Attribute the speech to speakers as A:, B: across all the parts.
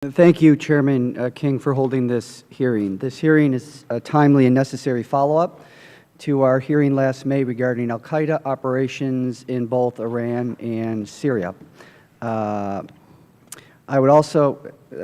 A: Thank you, Chairman King, for holding this hearing. This hearing is a timely and necessary follow-up to our hearing last May regarding al-Qaeda operations in both Iran and Syria. I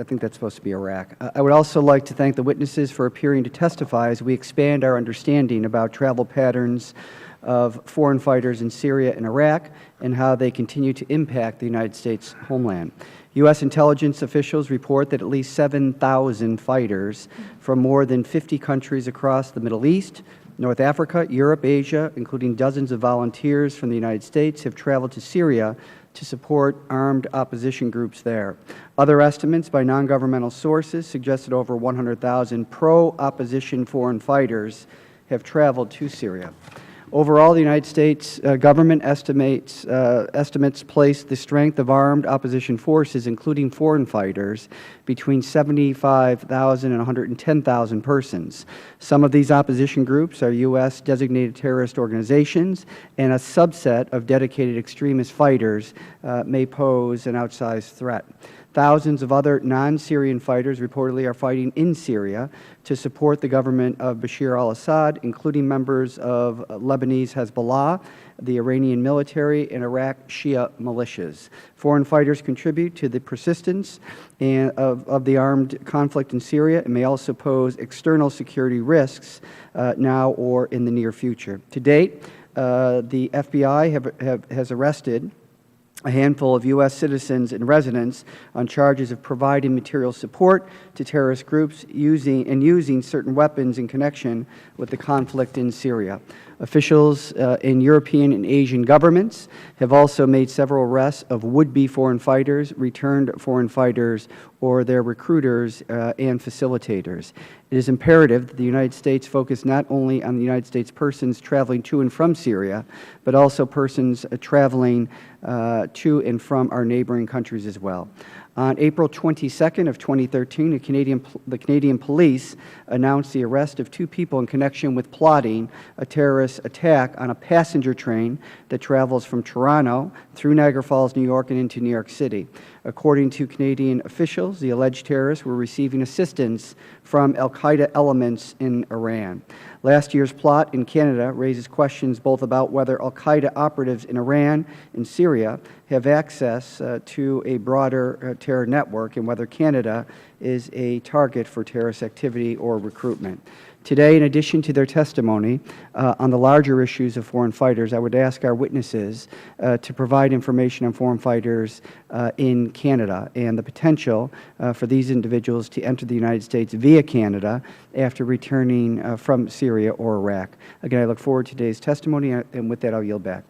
A: think that's supposed to be Iraq. I would also like to thank the witnesses for appearing to testify as we expand our understanding about travel patterns of foreign fighters in Syria and Iraq and how they continue to impact the United States homeland. U.S. intelligence officials report that at least 7,000 fighters from more than 50 countries across the Middle East, North Africa, Europe, Asia, including dozens of volunteers from the United States, have traveled to Syria to support armed opposition groups there. Other estimates by non-governmental sources suggest that over 100,000 pro-opposition foreign fighters have traveled to Syria. Overall, the United States government estimates place the strength of armed opposition forces, including foreign fighters, between 75,000 and 110,000 persons. Some of these opposition groups are U.S. designated terrorist organizations, and a subset of dedicated extremist fighters may pose an outsized threat. Thousands of other non-Syrian fighters reportedly are fighting in Syria to support the government of Bashar al-Assad, including members of Lebanese Hezbollah, the Iranian military, and Iraq Shia militias. Foreign fighters contribute to the persistence of the armed conflict in Syria and may also pose external security risks now or in the near future. To date, the FBI has arrested a handful of U.S. citizens and residents on charges of providing material support to terrorist groups using certain weapons in connection with the conflict in Syria. Officials in European and Asian governments have also made several arrests of would-be foreign fighters, returned foreign fighters, or their recruiters and facilitators. It is imperative that the United States focus not only on the United States persons traveling to and from Syria, but also persons traveling to and from our neighboring countries as well. On April 22nd of 2013, the Canadian police announced the arrest of 2 people in connection with plotting a terrorist attack on a passenger train that travels from Toronto through Niagara Falls, New York, and into New York City. According to Canadian officials, the alleged terrorists were receiving assistance from al-Qaeda elements in Iran. Last year's plot in Canada raises questions both about whether al-Qaeda operatives in Iran and Syria have access to a broader terror network and whether Canada is a target for terrorist activity or recruitment. Today, in addition to their testimony on the larger issues of foreign fighters, I would ask our witnesses to provide information on foreign fighters in Canada and the potential for these individuals to enter the United States via Canada after returning from Syria or Iraq. Again, I look forward to today's testimony, and with that, I'll yield back.